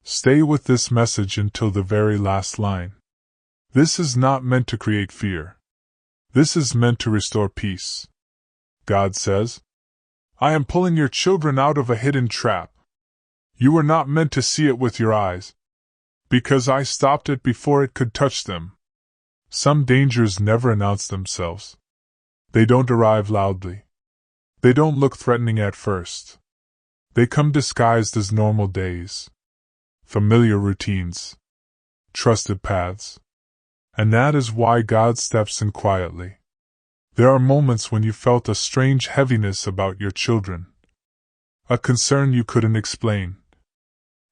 Stay with this message until the very last line. This is not meant to create fear. This is meant to restore peace. God says, I am pulling your children out of a hidden trap. You were not meant to see it with your eyes, because I stopped it before it could touch them. Some dangers never announce themselves. They don't arrive loudly. They don't look threatening at first. They come disguised as normal days, familiar routines, trusted paths. And that is why God steps in quietly. There are moments when you felt a strange heaviness about your children, a concern you couldn't explain,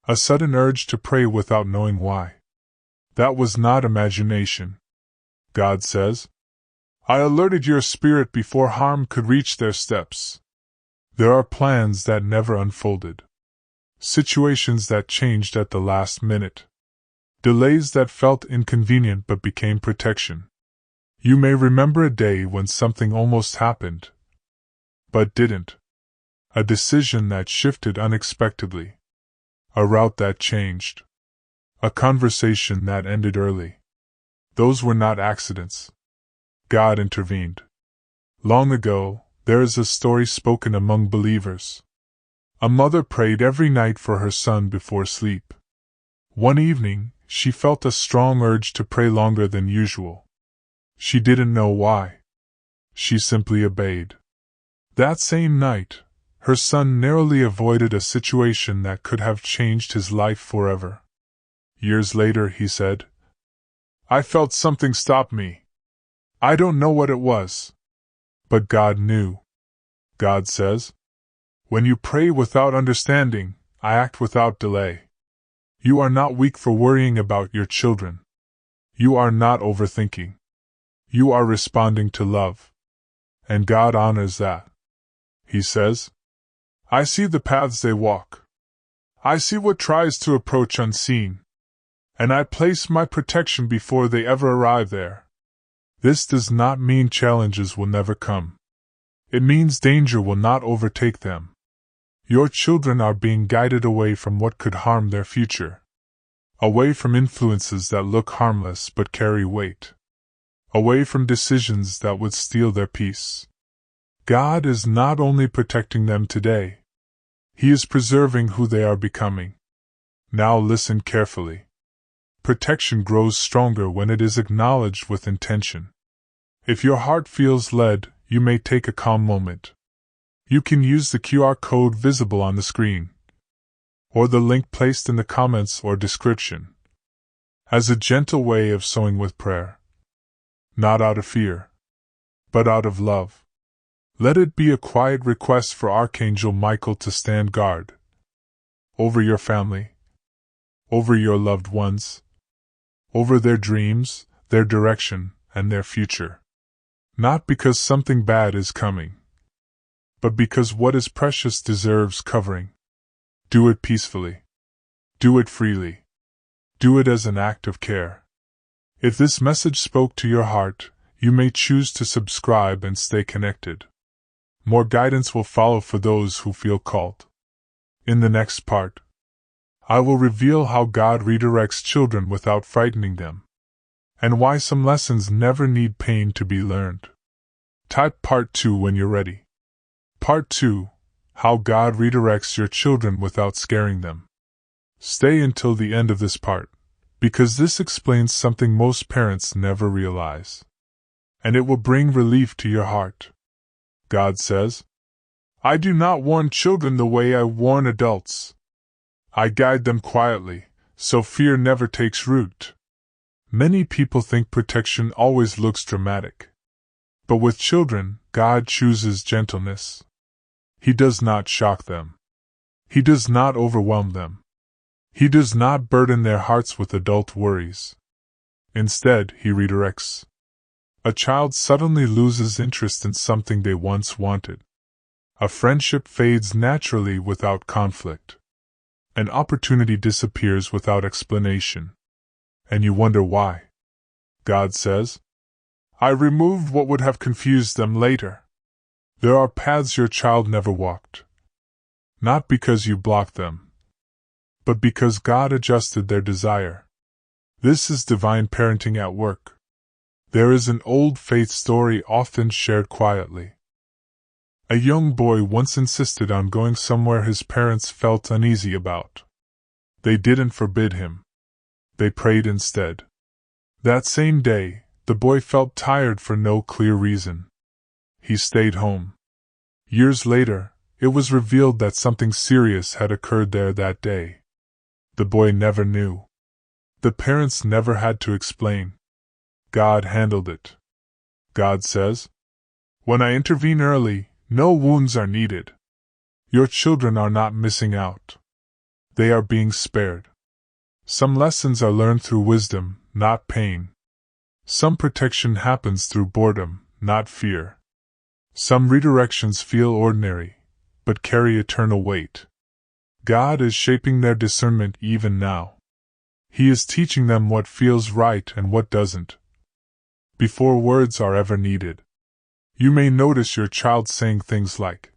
a sudden urge to pray without knowing why. That was not imagination. God says, I alerted your spirit before harm could reach their steps. There are plans that never unfolded, situations that changed at the last minute, delays that felt inconvenient but became protection. You may remember a day when something almost happened, but didn't. A decision that shifted unexpectedly. A route that changed. A conversation that ended early. Those were not accidents. God intervened. Long ago, there is a story spoken among believers. A mother prayed every night for her son before sleep. One evening, she felt a strong urge to pray longer than usual. She didn't know why. She simply obeyed. That same night, her son narrowly avoided a situation that could have changed his life forever. Years later, he said, I felt something stop me. I don't know what it was. But God knew. God says, when you pray without understanding, I act without delay. You are not weak for worrying about your children. You are not overthinking. You are responding to love. And God honors that. He says, I see the paths they walk. I see what tries to approach unseen. And I place my protection before they ever arrive there. This does not mean challenges will never come. It means danger will not overtake them. Your children are being guided away from what could harm their future. Away from influences that look harmless but carry weight. Away from decisions that would steal their peace. God is not only protecting them today. He is preserving who they are becoming. Now listen carefully. Protection grows stronger when it is acknowledged with intention. If your heart feels led, you may take a calm moment. You can use the QR code visible on the screen, or the link placed in the comments or description, as a gentle way of sowing with prayer. Not out of fear, but out of love. Let it be a quiet request for Archangel Michael to stand guard over your family, over your loved ones, over their dreams, their direction, and their future. Not because something bad is coming, but because what is precious deserves covering. Do it peacefully. Do it freely. Do it as an act of care. If this message spoke to your heart, you may choose to subscribe and stay connected. More guidance will follow for those who feel called. In the next part, I will reveal how God redirects children without frightening them, and why some lessons never need pain to be learned. Type Part 2 when you're ready. Part 2: How God redirects your children without scaring them. Stay until the end of this part, because this explains something most parents never realize. And it will bring relief to your heart. God says, I do not warn children the way I warn adults. I guide them quietly, so fear never takes root. Many people think protection always looks dramatic. But with children, God chooses gentleness. He does not shock them. He does not overwhelm them. He does not burden their hearts with adult worries. Instead, He redirects. A child suddenly loses interest in something they once wanted. A friendship fades naturally without conflict. An opportunity disappears without explanation. And you wonder why. God says, I removed what would have confused them later. There are paths your child never walked. Not because you blocked them, but because God adjusted their desire. This is divine parenting at work. There is an old faith story often shared quietly. A young boy once insisted on going somewhere his parents felt uneasy about. They didn't forbid him. They prayed instead. That same day, the boy felt tired for no clear reason. He stayed home. Years later, it was revealed that something serious had occurred there that day. The boy never knew. The parents never had to explain. God handled it. God says, "When I intervene early, no wounds are needed. Your children are not missing out. They are being spared. Some lessons are learned through wisdom, not pain. Some protection happens through boredom, not fear. Some redirections feel ordinary, but carry eternal weight. God is shaping their discernment even now. He is teaching them what feels right and what doesn't. Before words are ever needed. You may notice your child saying things like,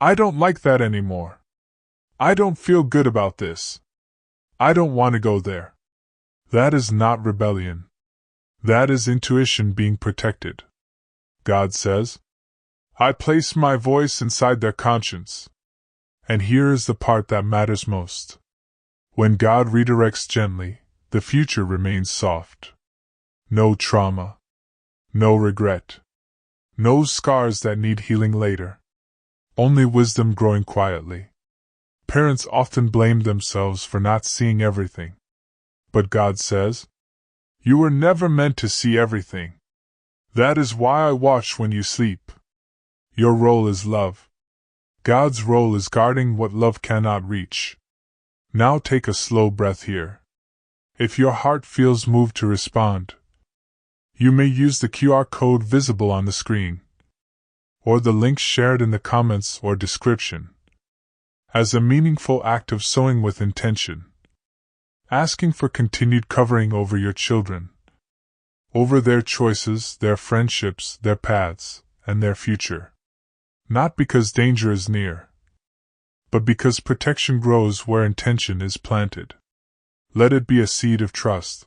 'I don't like that anymore. I don't feel good about this. I don't want to go there.' That is not rebellion. That is intuition being protected. God says, 'I place my voice inside their conscience.' And here is the part that matters most. When God redirects gently, the future remains soft. No trauma. No regret. No scars that need healing later. Only wisdom growing quietly. Parents often blame themselves for not seeing everything. But God says, 'You were never meant to see everything. That is why I watch when you sleep.' Your role is love. God's role is guarding what love cannot reach. Now take a slow breath here. If your heart feels moved to respond, you may use the QR code visible on the screen, or the link shared in the comments or description, as a meaningful act of sowing with intention, asking for continued covering over your children, over their choices, their friendships, their paths, and their future. Not because danger is near, but because protection grows where intention is planted. Let it be a seed of trust,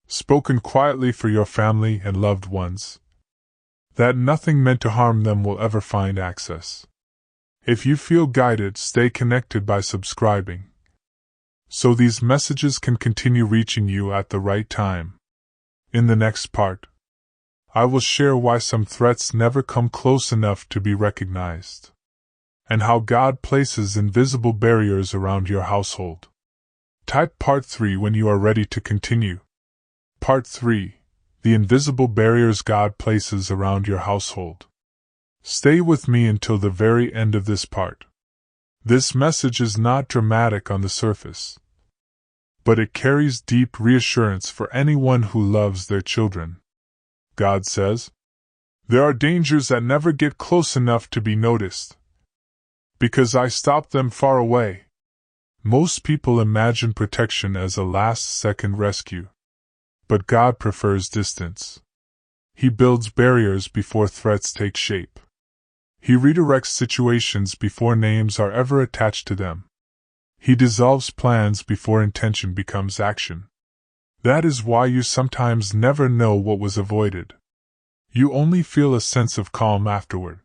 spoken quietly for your family and loved ones, that nothing meant to harm them will ever find access. If you feel guided, stay connected by subscribing, so these messages can continue reaching you at the right time. In the next part, I will share why some threats never come close enough to be recognized, and how God places invisible barriers around your household. Type Part 3 when you are ready to continue. Part 3: The Invisible Barriers God Places Around Your Household. Stay with me until the very end of this part. This message is not dramatic on the surface, but it carries deep reassurance for anyone who loves their children. God says, "There are dangers that never get close enough to be noticed, because I stop them far away." Most people imagine protection as a last-second rescue, but God prefers distance. He builds barriers before threats take shape. He redirects situations before names are ever attached to them. He dissolves plans before intention becomes action. That is why you sometimes never know what was avoided. You only feel a sense of calm afterward.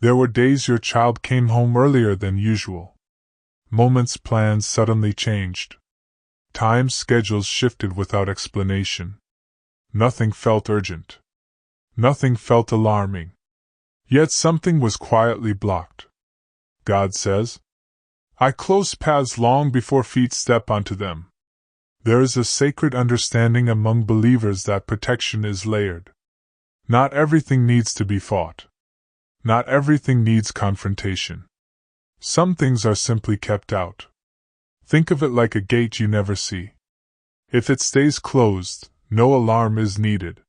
There were days your child came home earlier than usual. Moments plans suddenly changed. Time schedules shifted without explanation. Nothing felt urgent. Nothing felt alarming. Yet something was quietly blocked. God says, "I close paths long before feet step onto them." There is a sacred understanding among believers that protection is layered. Not everything needs to be fought. Not everything needs confrontation. Some things are simply kept out. Think of it like a gate you never see. If it stays closed, no alarm is needed.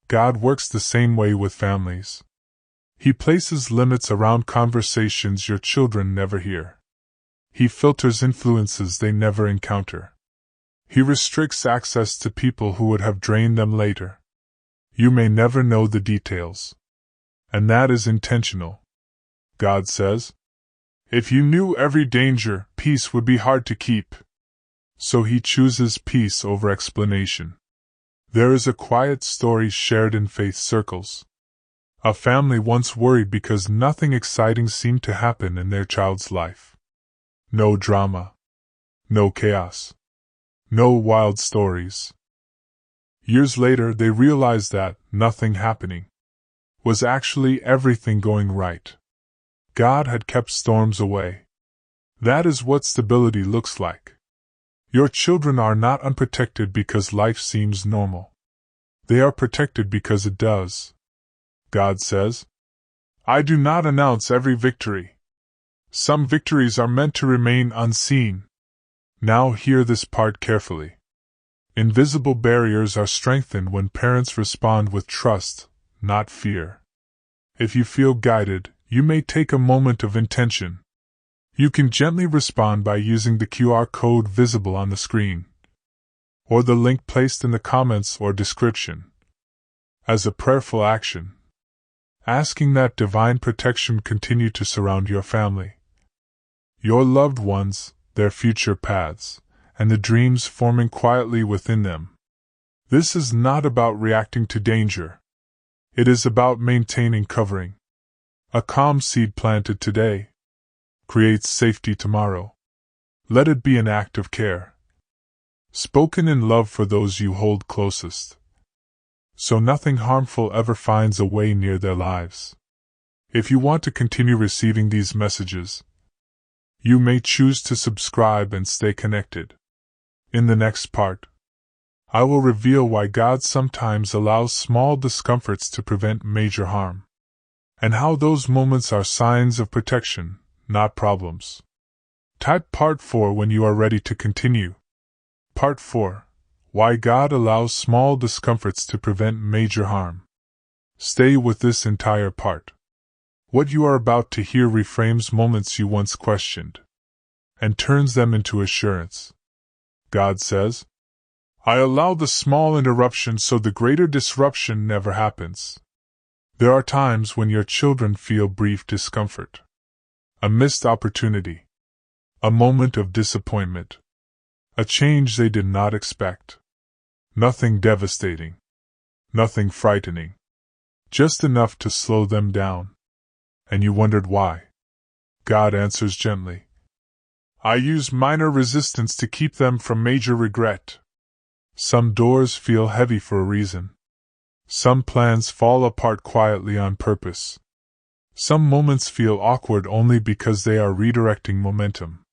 God works the same way with families. He places limits around conversations your children never hear. He filters influences they never encounter. He restricts access to people who would have drained them later. You may never know the details. And that is intentional. God says, If you knew every danger, peace would be hard to keep. So he chooses peace over explanation. There is a quiet story shared in faith circles. A family once worried because nothing exciting seemed to happen in their child's life. No drama. No chaos. No wild stories. Years later, they realized that nothing happening was actually everything going right. God had kept storms away. That is what stability looks like. Your children are not unprotected because life seems normal. They are protected because it does. God says, I do not announce every victory. Some victories are meant to remain unseen. Now hear this part carefully. Invisible barriers are strengthened when parents respond with trust, not fear. If you feel guided, you may take a moment of intention. You can gently respond by using the QR code visible on the screen, or the link placed in the comments or description. As a prayerful action, asking that divine protection continue to surround your family, your loved ones, their future paths, and the dreams forming quietly within them. This is not about reacting to danger. It is about maintaining covering. A calm seed planted today creates safety tomorrow. Let it be an act of care, spoken in love for those you hold closest, so nothing harmful ever finds a way near their lives. If you want to continue receiving these messages, you may choose to subscribe and stay connected. In the next part, I will reveal why God sometimes allows small discomforts to prevent major harm, and how those moments are signs of protection, not problems. Type Part 4 when you are ready to continue. Part 4. Why God allows small discomforts to prevent major harm. Stay with this entire part. What you are about to hear reframes moments you once questioned, and turns them into assurance. God says, I allow the small interruption so the greater disruption never happens. There are times when your children feel brief discomfort, a missed opportunity, a moment of disappointment, a change they did not expect. Nothing devastating, nothing frightening, just enough to slow them down. And you wondered why. God answers gently. I use minor resistance to keep them from major regret. Some doors feel heavy for a reason. Some plans fall apart quietly on purpose. Some moments feel awkward only because they are redirecting momentum.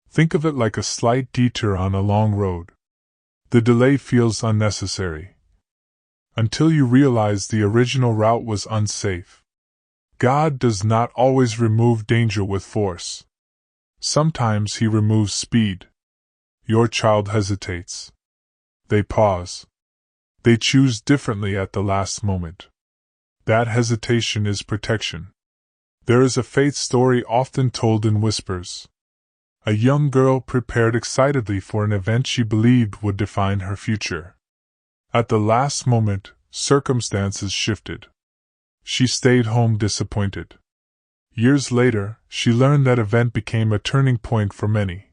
Think of it like a slight detour on a long road. The delay feels unnecessary, until you realize the original route was unsafe. God does not always remove danger with force. Sometimes He removes speed. Your child hesitates. They pause. They choose differently at the last moment. That hesitation is protection. There is a faith story often told in whispers. A young girl prepared excitedly for an event she believed would define her future. At the last moment, circumstances shifted. She stayed home disappointed. Years later, she learned that event became a turning point for many.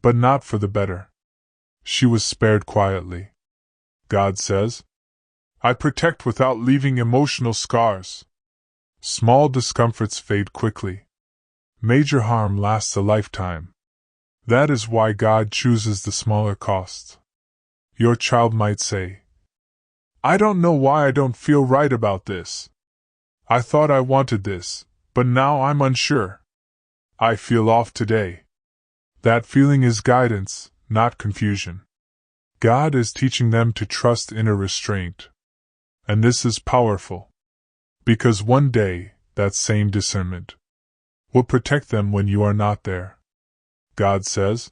But not for the better. She was spared quietly. God says, I protect without leaving emotional scars. Small discomforts fade quickly. Major harm lasts a lifetime. That is why God chooses the smaller cost. Your child might say, I don't know why I don't feel right about this. I thought I wanted this, but now I'm unsure. I feel off today. That feeling is guidance, not confusion. God is teaching them to trust inner restraint. And this is powerful. Because one day, that same discernment will protect them when you are not there. God says,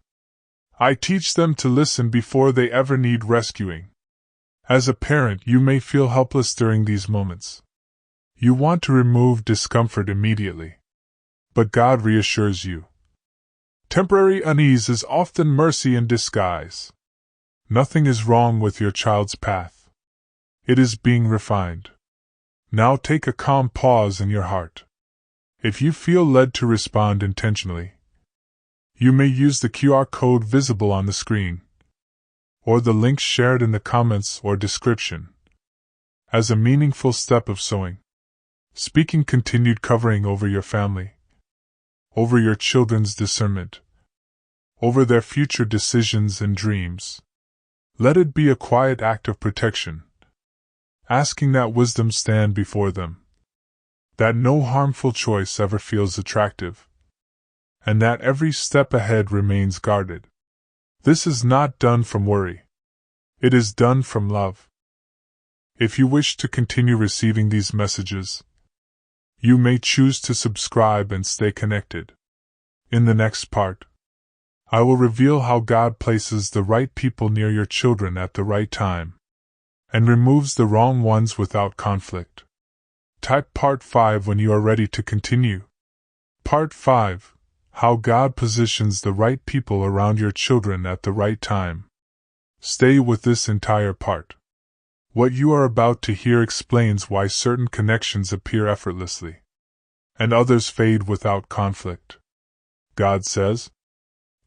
I teach them to listen before they ever need rescuing. As a parent, you may feel helpless during these moments. You want to remove discomfort immediately. But God reassures you. Temporary unease is often mercy in disguise. Nothing is wrong with your child's path. It is being refined. Now take a calm pause in your heart. If you feel led to respond intentionally, you may use the QR code visible on the screen, or the link shared in the comments or description, as a meaningful step of sowing. Speaking continued covering over your family, over your children's discernment, over their future decisions and dreams. Let it be a quiet act of protection, asking that wisdom stand before them, that no harmful choice ever feels attractive, and that every step ahead remains guarded. This is not done from worry. It is done from love. If you wish to continue receiving these messages, you may choose to subscribe and stay connected. In the next part, I will reveal how God places the right people near your children at the right time, and removes the wrong ones without conflict. Type Part 5 when you are ready to continue. Part 5. How God positions the right people around your children at the right time. Stay with this entire part. What you are about to hear explains why certain connections appear effortlessly, and others fade without conflict. God says,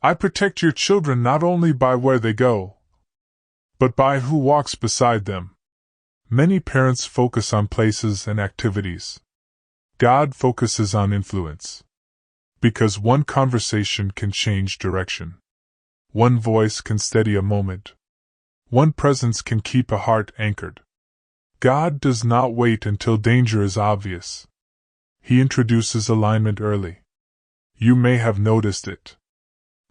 I protect your children not only by where they go, but by who walks beside them. Many parents focus on places and activities. God focuses on influence. Because one conversation can change direction. One voice can steady a moment. One presence can keep a heart anchored. God does not wait until danger is obvious. He introduces alignment early. You may have noticed it.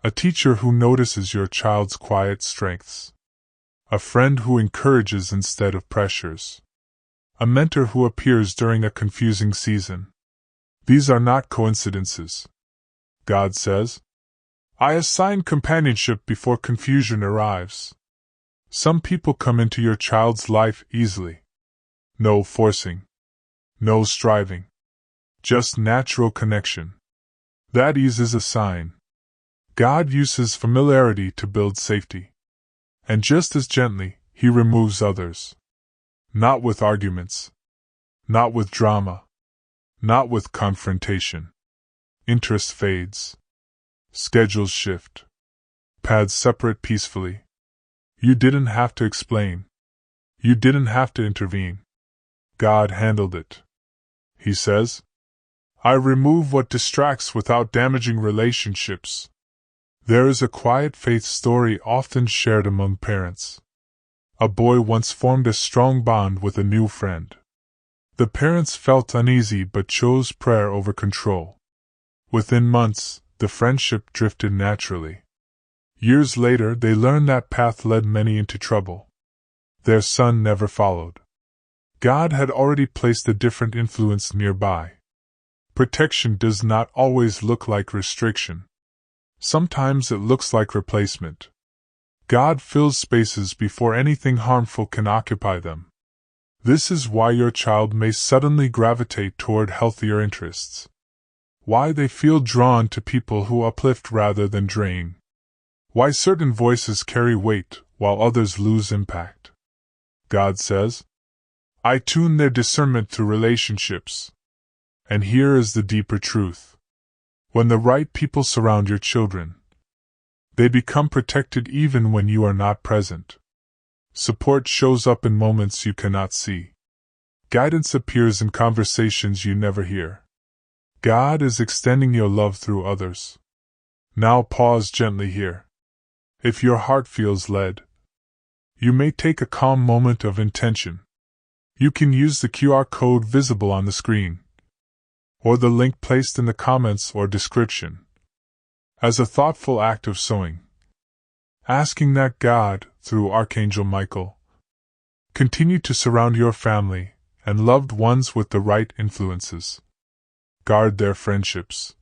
A teacher who notices your child's quiet strengths. A friend who encourages instead of pressures. A mentor who appears during a confusing season. These are not coincidences. God says, I assign companionship before confusion arrives. Some people come into your child's life easily. No forcing. No striving. Just natural connection. That ease is a sign. God uses familiarity to build safety. And just as gently, He removes others. Not with arguments. Not with drama. Not with confrontation. Interest fades. Schedules shift. Paths separate peacefully. You didn't have to explain. You didn't have to intervene. God handled it. He says, I remove what distracts without damaging relationships. There is a quiet faith story often shared among parents. A boy once formed a strong bond with a new friend. The parents felt uneasy but chose prayer over control. Within months, the friendship drifted naturally. Years later, they learned that path led many into trouble. Their son never followed. God had already placed a different influence nearby. Protection does not always look like restriction. Sometimes it looks like replacement. God fills spaces before anything harmful can occupy them. This is why your child may suddenly gravitate toward healthier interests. Why they feel drawn to people who uplift rather than drain. Why certain voices carry weight while others lose impact. God says, I tune their discernment through relationships. And here is the deeper truth. When the right people surround your children, they become protected even when you are not present. Support shows up in moments you cannot see. Guidance appears in conversations you never hear. God is extending your love through others. Now pause gently here. If your heart feels led, you may take a calm moment of intention. You can use the QR code visible on the screen, or the link placed in the comments or description, as a thoughtful act of sowing. Asking that God, through Archangel Michael, continue to surround your family and loved ones with the right influences. Guard their friendships,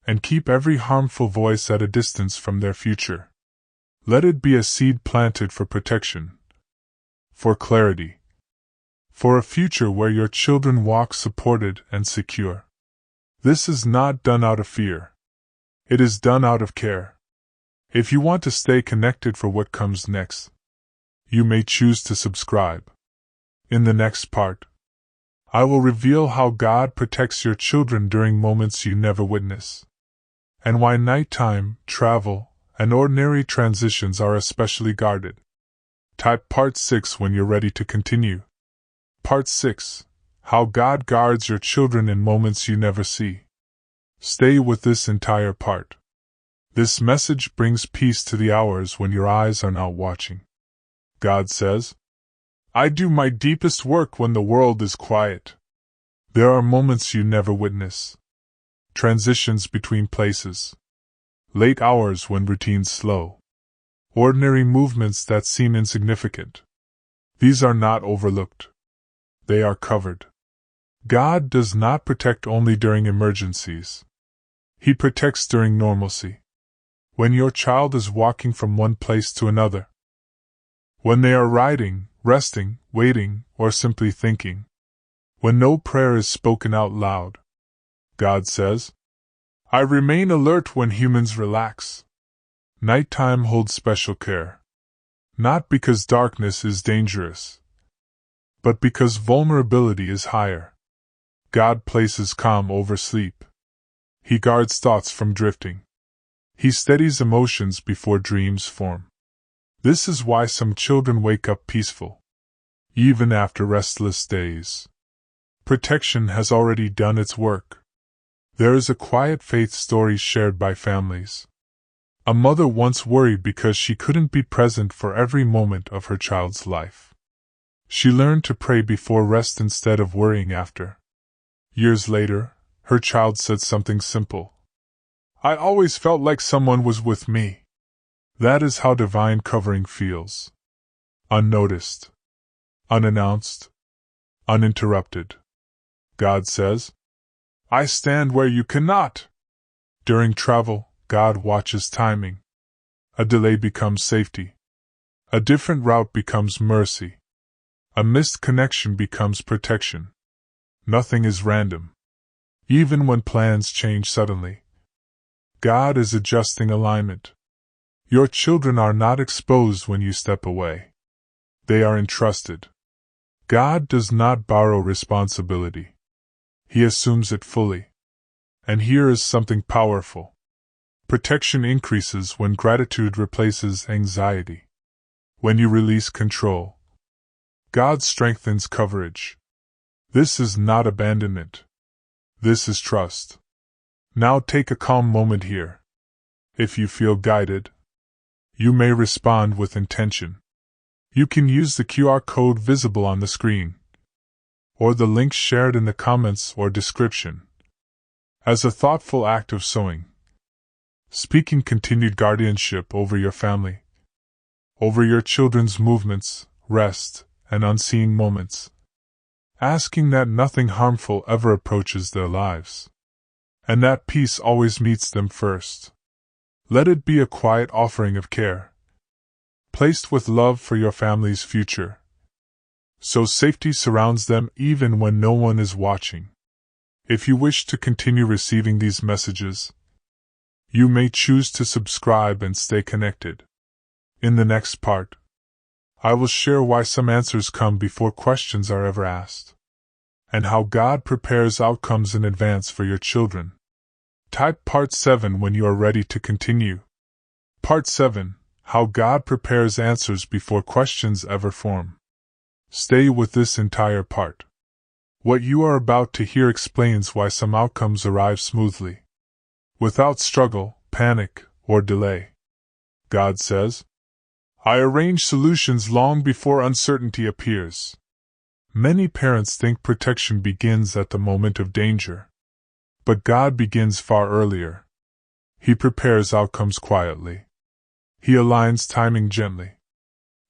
and keep every harmful voice at a distance from their future. Let it be a seed planted for protection, for clarity, for a future where your children walk supported and secure. This is not done out of fear. It is done out of care. If you want to stay connected for what comes next, you may choose to subscribe. In the next part, I will reveal how God protects your children during moments you never witness, and why nighttime, travel, and ordinary transitions are especially guarded. Type Part 6 when you're ready to continue. Part 6: How God Guards Your Children in Moments You Never See. Stay with this entire part. This message brings peace to the hours when your eyes are not watching. God says, I do my deepest work when the world is quiet. There are moments you never witness. Transitions between places. Late hours when routine's slow. Ordinary movements that seem insignificant. These are not overlooked. They are covered. God does not protect only during emergencies. He protects during normalcy. When your child is walking from one place to another. When they are riding, resting, waiting, or simply thinking. When no prayer is spoken out loud. God says, I remain alert when humans relax. Nighttime holds special care. Not because darkness is dangerous, but because vulnerability is higher. God places calm over sleep. He guards thoughts from drifting. He steadies emotions before dreams form. This is why some children wake up peaceful, even after restless days. Protection has already done its work. There is a quiet faith story shared by families. A mother once worried because she couldn't be present for every moment of her child's life. She learned to pray before rest instead of worrying after. Years later, her child said something simple. I always felt like someone was with me. That is how divine covering feels. Unnoticed. Unannounced. Uninterrupted. God says, I stand where you cannot. During travel, God watches timing. A delay becomes safety. A different route becomes mercy. A missed connection becomes protection. Nothing is random. Even when plans change suddenly. God is adjusting alignment. Your children are not exposed when you step away. They are entrusted. God does not borrow responsibility. He assumes it fully. And here is something powerful. Protection increases when gratitude replaces anxiety. When you release control. God strengthens coverage. This is not abandonment. This is trust. Now take a calm moment here. If you feel guided, you may respond with intention. You can use the QR code visible on the screen, or the links shared in the comments or description, as a thoughtful act of sowing. Speaking continued guardianship over your family, over your children's movements, rest, and unseen moments. Asking that nothing harmful ever approaches their lives, and that peace always meets them first. Let it be a quiet offering of care, placed with love for your family's future, so safety surrounds them even when no one is watching. If you wish to continue receiving these messages, you may choose to subscribe and stay connected. In the next part, I will share why some answers come before questions are ever asked, and how God prepares outcomes in advance for your children. Type Part 7 when you are ready to continue. Part 7: How God Prepares Answers Before Questions Ever Form. Stay with this entire part. What you are about to hear explains why some outcomes arrive smoothly, without struggle, panic, or delay. God says, I arrange solutions long before uncertainty appears. Many parents think protection begins at the moment of danger. But God begins far earlier. He prepares outcomes quietly. He aligns timing gently.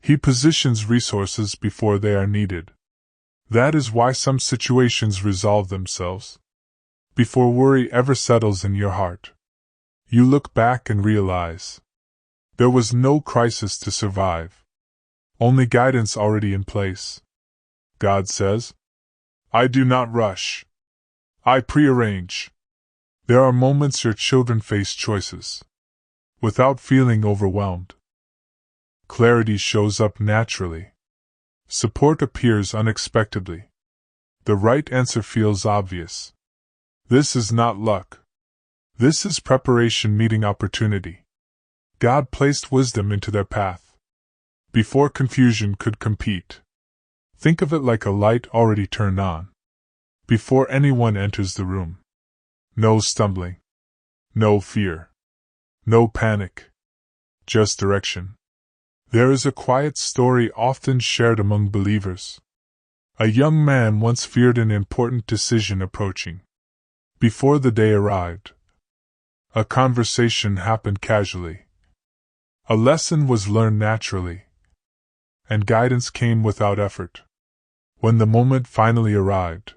He positions resources before they are needed. That is why some situations resolve themselves. Before worry ever settles in your heart, you look back and realize there was no crisis to survive, only guidance already in place. God says, I do not rush. I prearrange. There are moments your children face choices, without feeling overwhelmed. Clarity shows up naturally. Support appears unexpectedly. The right answer feels obvious. This is not luck. This is preparation meeting opportunity. God placed wisdom into their path before confusion could compete. Think of it like a light already turned on before anyone enters the room. No stumbling. No fear. No panic. Just direction. There is a quiet story often shared among believers. A young man once feared an important decision approaching. Before the day arrived, a conversation happened casually. A lesson was learned naturally, and guidance came without effort. When the moment finally arrived,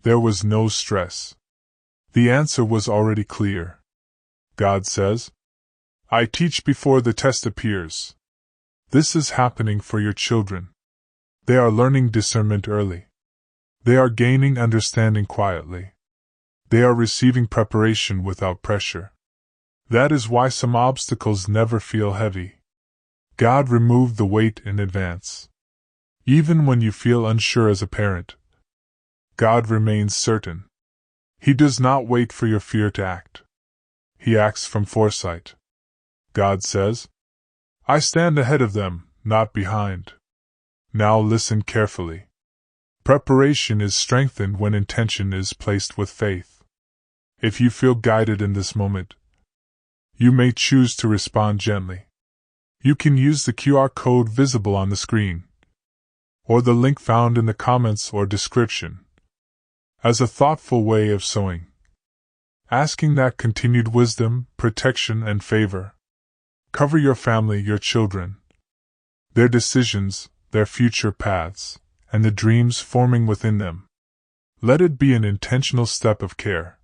there was no stress. The answer was already clear. God says, "I teach before the test appears." This is happening for your children. They are learning discernment early. They are gaining understanding quietly. They are receiving preparation without pressure. That is why some obstacles never feel heavy. God removed the weight in advance. Even when you feel unsure as a parent, God remains certain. He does not wait for your fear to act. He acts from foresight. God says, "I stand ahead of them, not behind." Now listen carefully. Preparation is strengthened when intention is placed with faith. If you feel guided in this moment, you may choose to respond gently. You can use the QR code visible on the screen, or the link found in the comments or description, as a thoughtful way of sowing, asking that continued wisdom, protection, and favor cover your family, your children, their decisions, their future paths, and the dreams forming within them. Let it be an intentional step of care,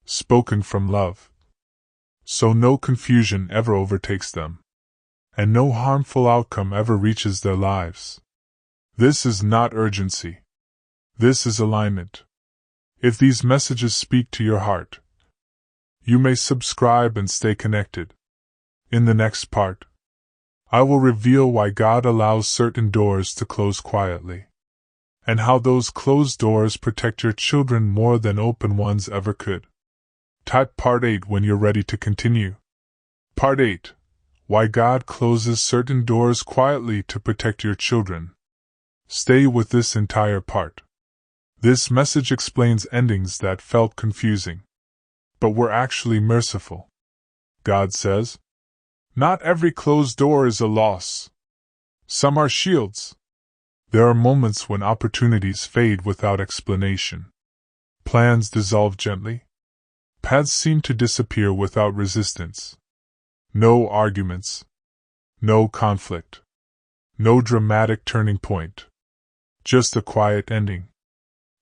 spoken from love, so no confusion ever overtakes them, and no harmful outcome ever reaches their lives. This is not urgency. This is alignment. If these messages speak to your heart, you may subscribe and stay connected. In the next part, I will reveal why God allows certain doors to close quietly, and how those closed doors protect your children more than open ones ever could. Type Part 8 when you're ready to continue. Part 8. Why God closes certain doors quietly to protect your children. Stay with this entire part. This message explains endings that felt confusing, but were actually merciful. God says, "Not every closed door is a loss. Some are shields." There are moments when opportunities fade without explanation. Plans dissolve gently. Paths seem to disappear without resistance. No arguments. No conflict. No dramatic turning point. Just a quiet ending.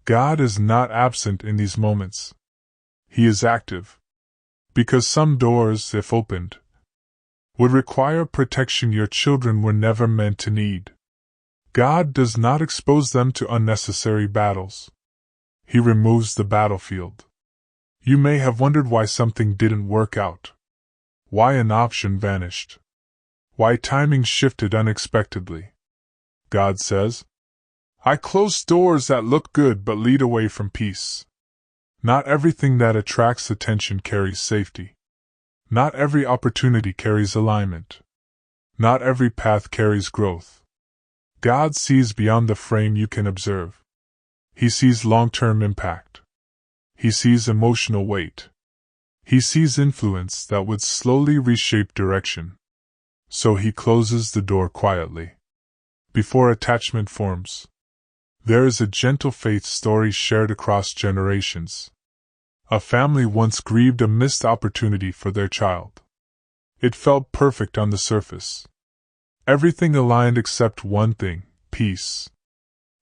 God is not absent in these moments. He is active. Because some doors, if opened, would require protection your children were never meant to need. God does not expose them to unnecessary battles. He removes the battlefield. You may have wondered why something didn't work out. Why an option vanished. Why timing shifted unexpectedly. God says, "I close doors that look good but lead away from peace." Not everything that attracts attention carries safety. Not every opportunity carries alignment. Not every path carries growth. God sees beyond the frame you can observe. He sees long-term impact. He sees emotional weight. He sees influence that would slowly reshape direction. So he closes the door quietly. Before attachment forms, there is a gentle faith story shared across generations. A family once grieved a missed opportunity for their child. It felt perfect on the surface. Everything aligned except one thing: peace.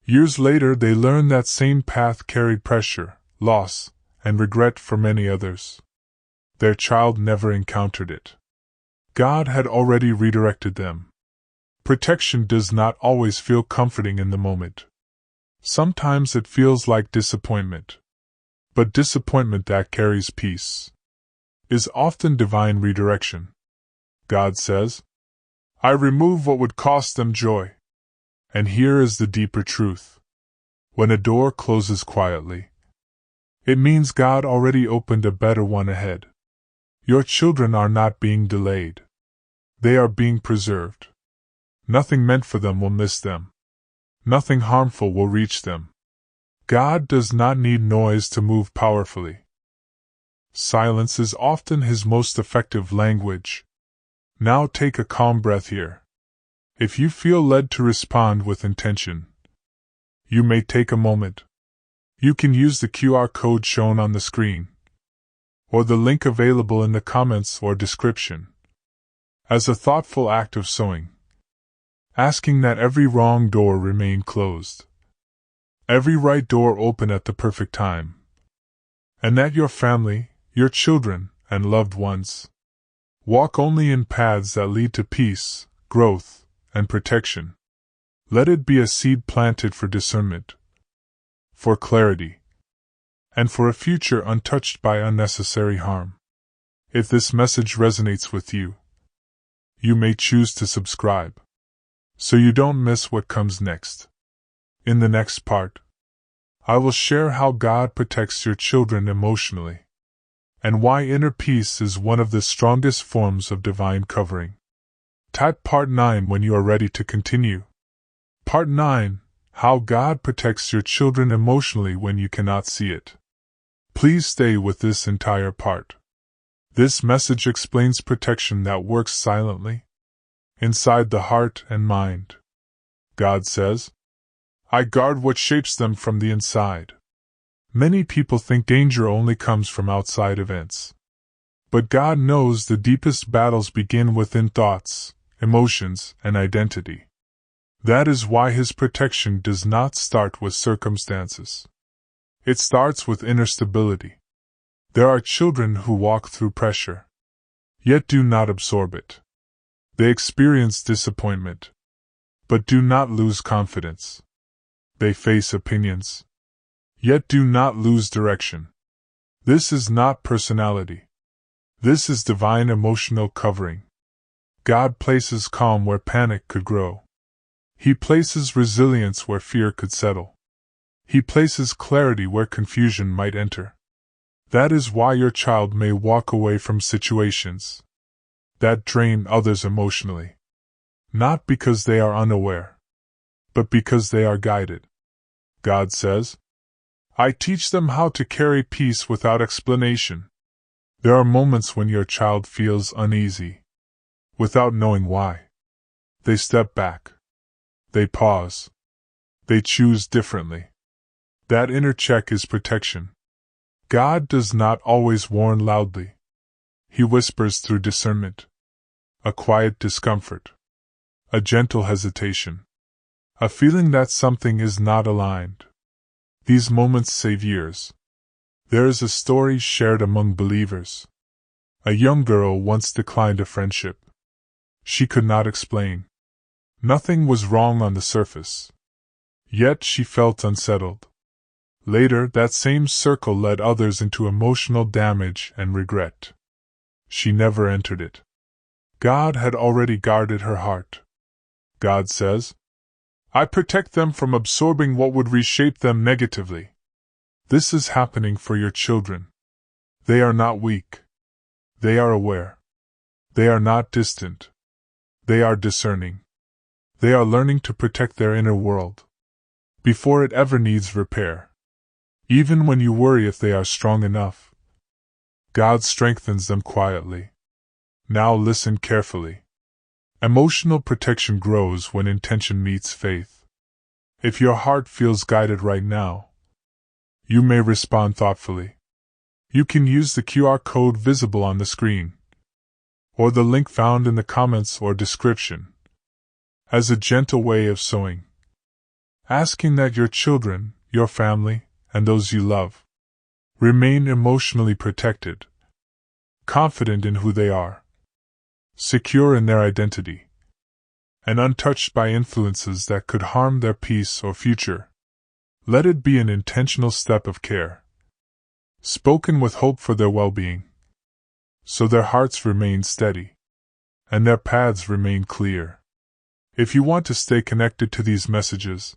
Years later, they learned that same path carried pressure, loss, and regret for many others. Their child never encountered it. God had already redirected them. Protection does not always feel comforting in the moment. Sometimes it feels like disappointment. But disappointment that carries peace is often divine redirection. God says, "I remove what would cost them joy." And here is the deeper truth. When a door closes quietly, it means God already opened a better one ahead. Your children are not being delayed. They are being preserved. Nothing meant for them will miss them. Nothing harmful will reach them. God does not need noise to move powerfully. Silence is often His most effective language. Now take a calm breath here. If you feel led to respond with intention, you may take a moment. You can use the QR code shown on the screen, or the link available in the comments or description, as a thoughtful act of sowing, asking that every wrong door remain closed, every right door open at the perfect time, and that your family, your children, and loved ones walk only in paths that lead to peace, growth, and protection. Let it be a seed planted for discernment, for clarity, and for a future untouched by unnecessary harm. If this message resonates with you, you may choose to subscribe, so you don't miss what comes next. In the next part, I will share how God protects your children emotionally, and why inner peace is one of the strongest forms of divine covering. Type Part 9 when you are ready to continue. Part 9: How God protects your children emotionally when you cannot see it. Please stay with this entire part. This message explains protection that works silently, inside the heart and mind. God says, "I guard what shapes them from the inside." Many people think danger only comes from outside events. But God knows the deepest battles begin within thoughts, emotions, and identity. That is why His protection does not start with circumstances. It starts with inner stability. There are children who walk through pressure, yet do not absorb it. They experience disappointment, but do not lose confidence. They face opinions, yet do not lose direction. This is not personality. This is divine emotional covering. God places calm where panic could grow. He places resilience where fear could settle. He places clarity where confusion might enter. That is why your child may walk away from situations that drain others emotionally, not because they are unaware, but because they are guided. God says, "I teach them how to carry peace without explanation." There are moments when your child feels uneasy, without knowing why. They step back. They pause. They choose differently. That inner check is protection. God does not always warn loudly. He whispers through discernment. A quiet discomfort. A gentle hesitation. A feeling that something is not aligned. These moments save years. There is a story shared among believers. A young girl once declined a friendship. She could not explain. Nothing was wrong on the surface. Yet she felt unsettled. Later, that same circle led others into emotional damage and regret. She never entered it. God had already guarded her heart. God says, "I protect them from absorbing what would reshape them negatively." This is happening for your children. They are not weak. They are aware. They are not distant. They are discerning. They are learning to protect their inner world before it ever needs repair. Even when you worry if they are strong enough, God strengthens them quietly. Now listen carefully. Emotional protection grows when intention meets faith. If your heart feels guided right now, you may respond thoughtfully. You can use the QR code visible on the screen, or the link found in the comments or description, as a gentle way of sowing, asking that your children, your family, and those you love remain emotionally protected, confident in who they are, secure in their identity, and untouched by influences that could harm their peace or future. Let it be an intentional step of care, spoken with hope for their well-being, so their hearts remain steady, and their paths remain clear. If you want to stay connected to these messages,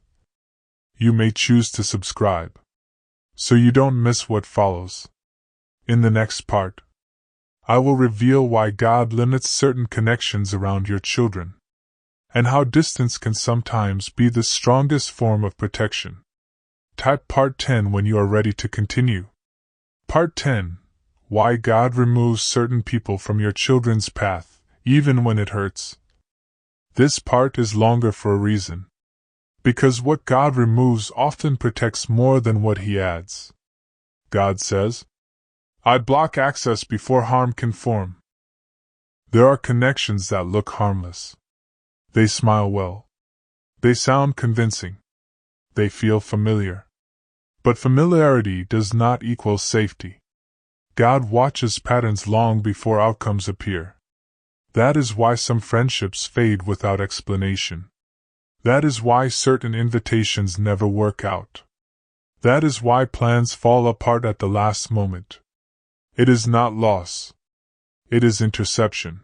you may choose to subscribe, so you don't miss what follows. In the next part, I will reveal why God limits certain connections around your children, and how distance can sometimes be the strongest form of protection. Type Part 10 when you are ready to continue. Part 10: Why God removes certain people from your children's path, even when it hurts. This part is longer for a reason. Because what God removes often protects more than what He adds. God says, "I block access before harm can form." There are connections that look harmless. They smile well. They sound convincing. They feel familiar. But familiarity does not equal safety. God watches patterns long before outcomes appear. That is why some friendships fade without explanation. That is why certain invitations never work out. That is why plans fall apart at the last moment. It is not loss. It is interception.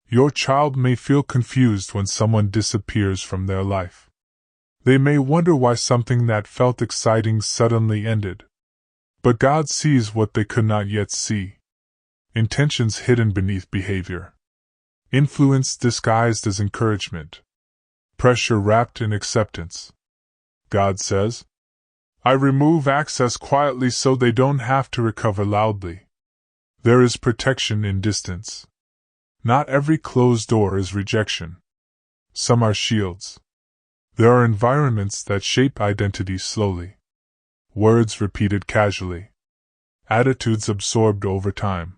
Your child may feel confused when someone disappears from their life. They may wonder why something that felt exciting suddenly ended. But God sees what they could not yet see. Intentions hidden beneath behavior. Influence disguised as encouragement. Pressure wrapped in acceptance. God says, "I remove access quietly so they don't have to recover loudly." There is protection in distance. Not every closed door is rejection. Some are shields. There are environments that shape identity slowly. Words repeated casually. Attitudes absorbed over time.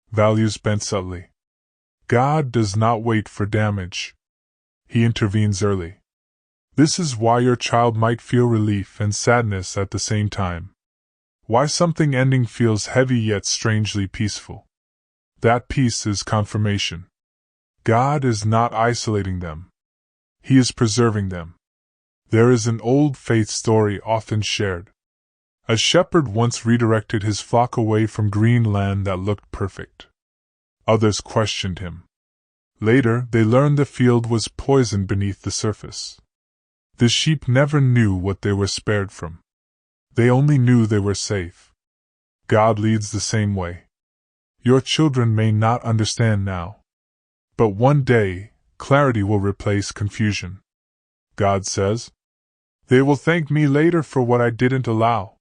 Values bent subtly. God does not wait for damage. He intervenes early. This is why your child might feel relief and sadness at the same time. Why something ending feels heavy yet strangely peaceful. That peace is confirmation. God is not isolating them. He is preserving them. There is an old faith story often shared. A shepherd once redirected his flock away from green land that looked perfect. Others questioned him. Later, they learned the field was poisoned beneath the surface. The sheep never knew what they were spared from. They only knew they were safe. God leads the same way. Your children may not understand now. But one day, clarity will replace confusion. God says, "They will thank me later for what I didn't allow."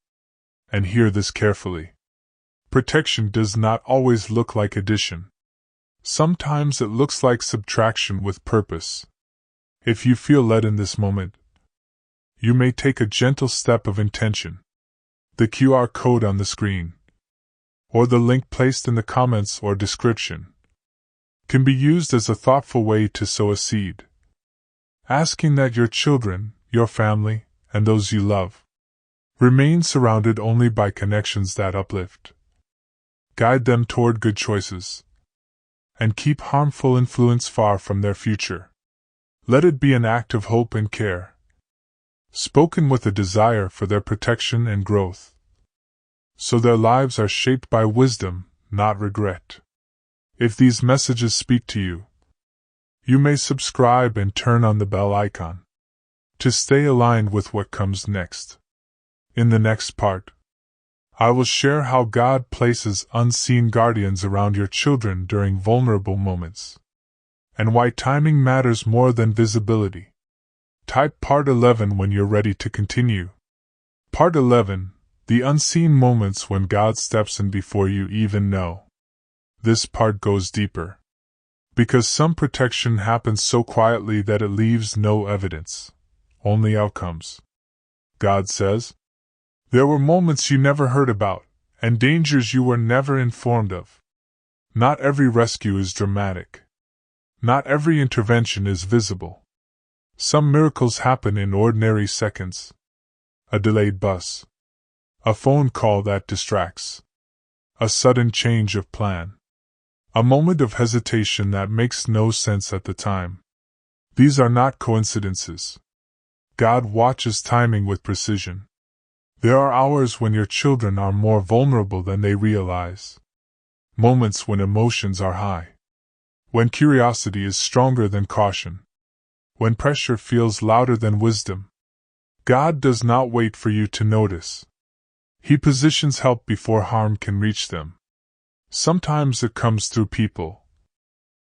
And hear this carefully. Protection does not always look like addition. Sometimes it looks like subtraction with purpose. If you feel led in this moment, you may take a gentle step of intention. The QR code on the screen, or the link placed in the comments or description, can be used as a thoughtful way to sow a seed. Asking that your children, your family, and those you love remain surrounded only by connections that uplift. Guide them toward good choices, and keep harmful influence far from their future. Let it be an act of hope and care, spoken with a desire for their protection and growth, so their lives are shaped by wisdom, not regret. If these messages speak to you, you may subscribe and turn on the bell icon to stay aligned with what comes next. In the next part, I will share how God places unseen guardians around your children during vulnerable moments, and why timing matters more than visibility. Type Part 11 when you're ready to continue. Part 11: The unseen moments when God steps in before you even know. This part goes deeper, because some protection happens so quietly that it leaves no evidence, only outcomes. God says, "There were moments you never heard about, and dangers you were never informed of." Not every rescue is dramatic. Not every intervention is visible. Some miracles happen in ordinary seconds. A delayed bus. A phone call that distracts. A sudden change of plan. A moment of hesitation that makes no sense at the time. These are not coincidences. God watches timing with precision. There are hours when your children are more vulnerable than they realize. Moments when emotions are high. When curiosity is stronger than caution. When pressure feels louder than wisdom. God does not wait for you to notice. He positions help before harm can reach them. Sometimes it comes through people.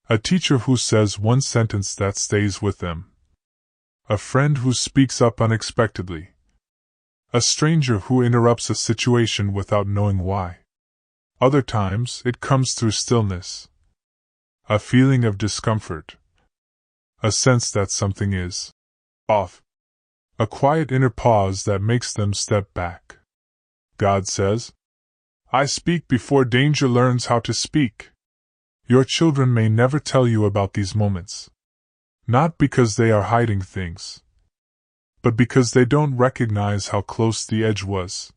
A teacher who says one sentence that stays with them. A friend who speaks up unexpectedly. A stranger who interrupts a situation without knowing why. Other times, it comes through stillness. A feeling of discomfort. A sense that something is off. A quiet inner pause that makes them step back. God says, I speak before danger learns how to speak. Your children may never tell you about these moments. Not because they are hiding things, but because they don't recognize how close the edge was.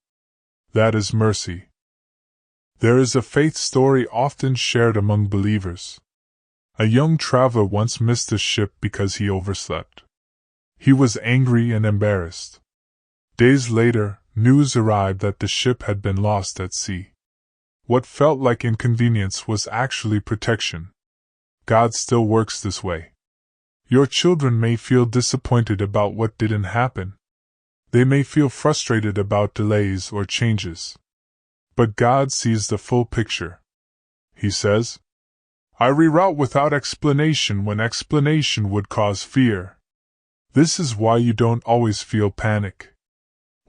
That is mercy. There is a faith story often shared among believers. A young traveler once missed a ship because he overslept. He was angry and embarrassed. Days later, news arrived that the ship had been lost at sea. What felt like inconvenience was actually protection. God still works this way. Your children may feel disappointed about what didn't happen. They may feel frustrated about delays or changes. But God sees the full picture. He says, I reroute without explanation when explanation would cause fear. This is why you don't always feel panic.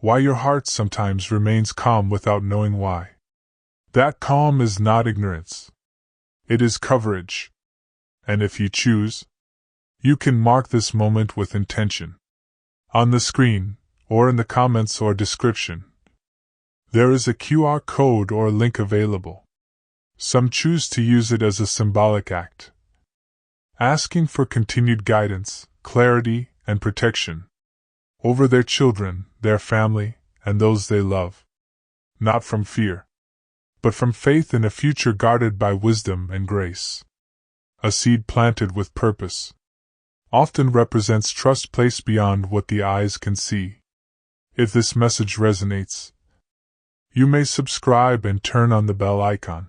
Why your heart sometimes remains calm without knowing why. That calm is not ignorance. It is coverage. And if you choose, you can mark this moment with intention. On the screen, or in the comments or description, there is a QR code or link available. Some choose to use it as a symbolic act, asking for continued guidance, clarity, and protection over their children, their family, and those they love. Not from fear, but from faith in a future guarded by wisdom and grace. A seed planted with purpose often represents trust placed beyond what the eyes can see. If this message resonates, you may subscribe and turn on the bell icon,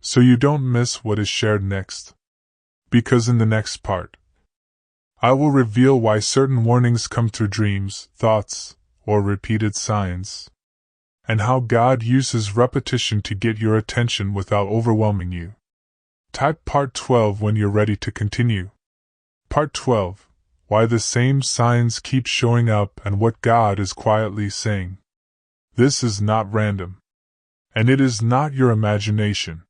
so you don't miss what is shared next. Because in the next part, I will reveal why certain warnings come through dreams, thoughts, or repeated signs, and how God uses repetition to get your attention without overwhelming you. Type Part 12 when you're ready to continue. Part 12: Why the same signs keep showing up and what God is quietly saying. This is not random. And it is not your imagination.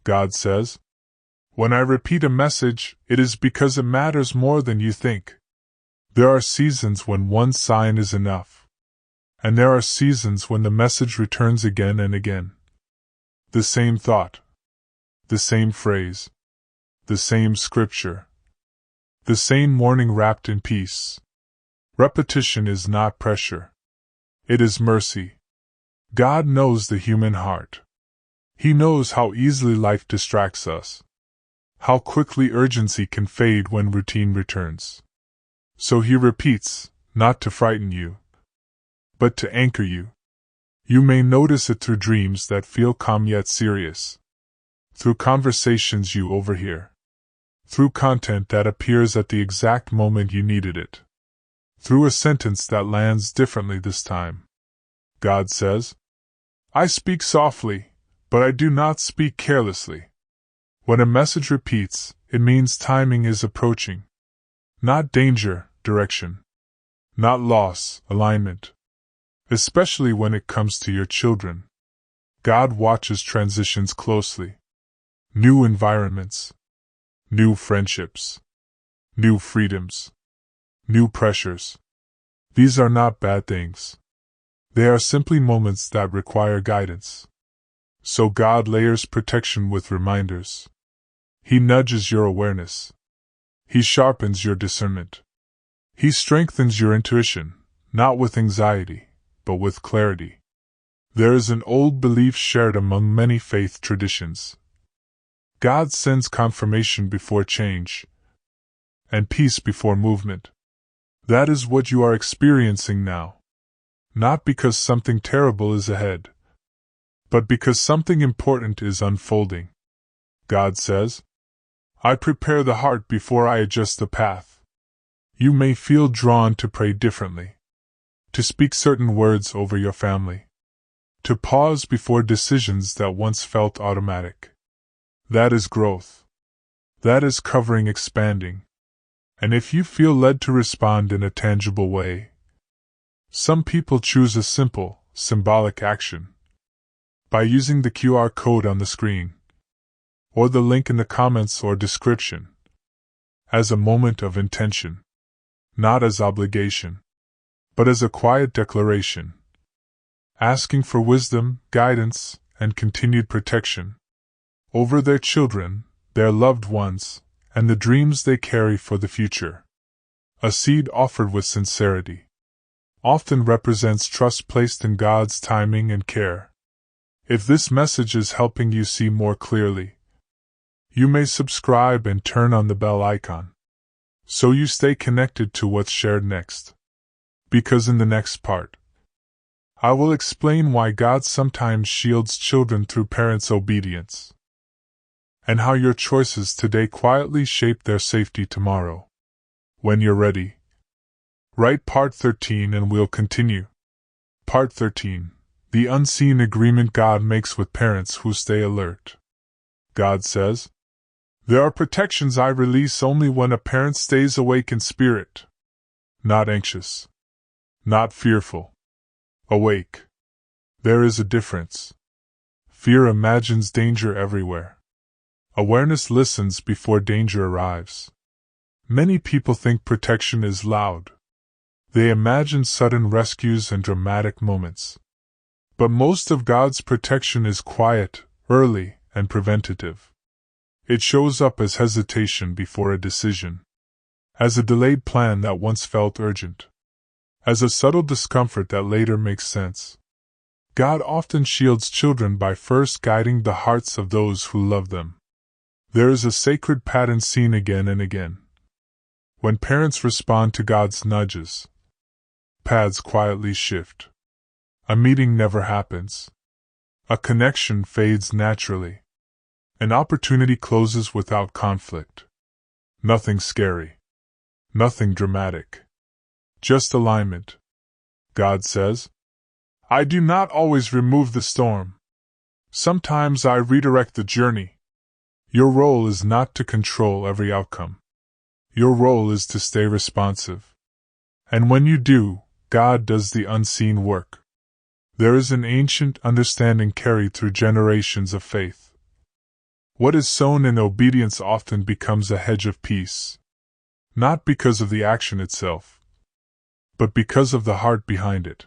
God says, when I repeat a message, it is because it matters more than you think. There are seasons when one sign is enough. And there are seasons when the message returns again and again. The same thought. The same phrase. The same scripture. The same morning wrapped in peace. Repetition is not pressure. It is mercy. God knows the human heart. He knows how easily life distracts us. How quickly urgency can fade when routine returns. So He repeats, not to frighten you, but to anchor you. You may notice it through dreams that feel calm yet serious. Through conversations you overhear. Through content that appears at the exact moment you needed it. Through a sentence that lands differently this time. God says, I speak softly, but I do not speak carelessly. When a message repeats, it means timing is approaching. Not danger, direction. Not loss, alignment. Especially when it comes to your children. God watches transitions closely. New environments. New friendships. New freedoms. New pressures. These are not bad things. They are simply moments that require guidance. So God layers protection with reminders. He nudges your awareness. He sharpens your discernment. He strengthens your intuition, not with anxiety, but with clarity. There is an old belief shared among many faith traditions. God sends confirmation before change, and peace before movement. That is what you are experiencing now. Not because something terrible is ahead, but because something important is unfolding. God says, I prepare the heart before I adjust the path. You may feel drawn to pray differently. To speak certain words over your family. To pause before decisions that once felt automatic. That is growth. That is covering expanding. And if you feel led to respond in a tangible way, some people choose a simple, symbolic action. By using the QR code on the screen, or the link in the comments or description, as a moment of intention, not as obligation, but as a quiet declaration, asking for wisdom, guidance, and continued protection over their children, their loved ones, and the dreams they carry for the future. A seed offered with sincerity often represents trust placed in God's timing and care. If this message is helping you see more clearly, you may subscribe and turn on the bell icon, so you stay connected to what's shared next. Because in the next part, I will explain why God sometimes shields children through parents' obedience, and how your choices today quietly shape their safety tomorrow. When you're ready, write Part 13 and we'll continue. Part 13. The unseen agreement God makes with parents who stay alert. God says, "There are protections I release only when a parent stays awake in spirit. Not anxious. Not fearful. Awake." There is a difference. Fear imagines danger everywhere. Awareness listens before danger arrives. Many people think protection is loud. They imagine sudden rescues and dramatic moments. But most of God's protection is quiet, early, and preventative. It shows up as hesitation before a decision, as a delayed plan that once felt urgent, as a subtle discomfort that later makes sense. God often shields children by first guiding the hearts of those who love them. There is a sacred pattern seen again and again. When parents respond to God's nudges, paths quietly shift. A meeting never happens. A connection fades naturally. An opportunity closes without conflict. Nothing scary. Nothing dramatic. Just alignment. God says, "I do not always remove the storm. Sometimes I redirect the journey." Your role is not to control every outcome. Your role is to stay responsive. And when you do, God does the unseen work. There is an ancient understanding carried through generations of faith. What is sown in obedience often becomes a hedge of peace. Not because of the action itself, but because of the heart behind it.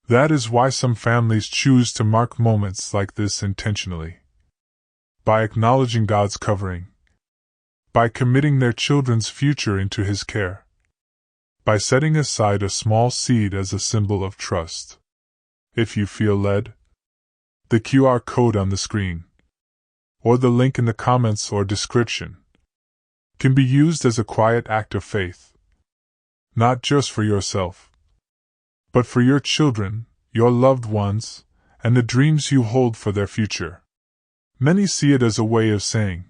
That is why some families choose to mark moments like this intentionally. By acknowledging God's covering. By committing their children's future into His care. By setting aside a small seed as a symbol of trust. If you feel led, the QR code on the screen, or the link in the comments or description, can be used as a quiet act of faith. Not just for yourself, but for your children, your loved ones, and the dreams you hold for their future. Many see it as a way of saying,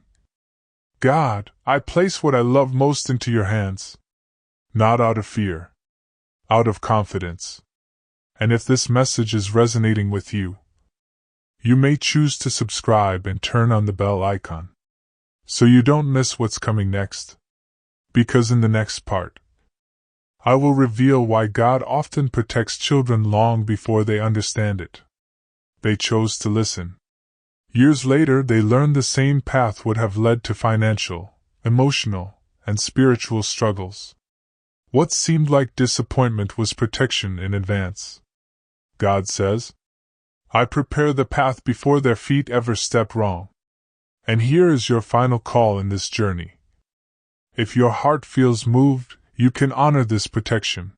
"God, I place what I love most into your hands." Not out of fear, out of confidence. And if this message is resonating with you, you may choose to subscribe and turn on the bell icon, so you don't miss what's coming next. Because in the next part, I will reveal why God often protects children long before they understand it. They chose to listen. Years later, they learned the same path would have led to financial, emotional, and spiritual struggles. What seemed like disappointment was protection in advance. God says, "I prepare the path before their feet ever step wrong." And here is your final call in this journey. If your heart feels moved, you can honor this protection.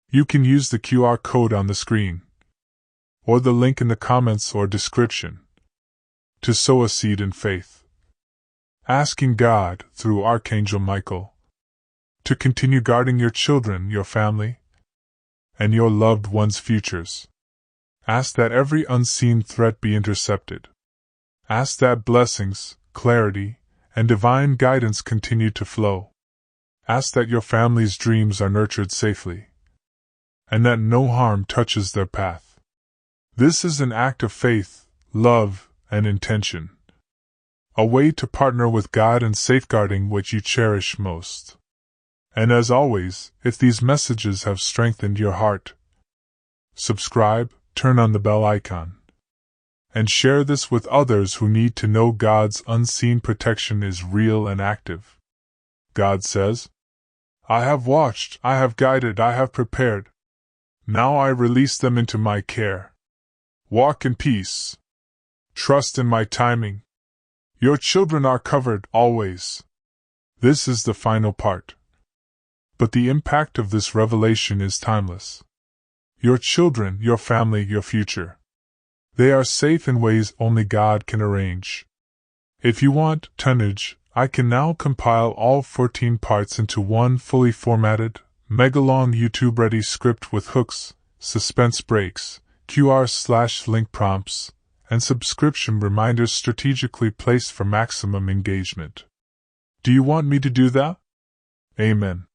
You can use the QR code on the screen, or the link in the comments or description, to sow a seed in faith, asking God, through Archangel Michael, to continue guarding your children, your family, and your loved ones' futures. Ask that every unseen threat be intercepted. Ask that blessings, clarity, and divine guidance continue to flow. Ask that your family's dreams are nurtured safely. and that no harm touches their path. This is an act of faith, love, and intention. A way to partner with God in safeguarding what you cherish most. And as always, if these messages have strengthened your heart, subscribe, turn on the bell icon, and share this with others who need to know God's unseen protection is real and active. God says, I have watched, I have guided, I have prepared. Now I release them into my care. Walk in peace. Trust in my timing. Your children are covered, always. This is the final part. But the impact of this revelation is timeless. Your children, your family, your future. They are safe in ways only God can arrange. If you want tonnage, I can now compile all 14 parts into one fully formatted, mega-long YouTube-ready script with hooks, suspense breaks, QR/link prompts, and subscription reminders strategically placed for maximum engagement. Do you want me to do that? Amen.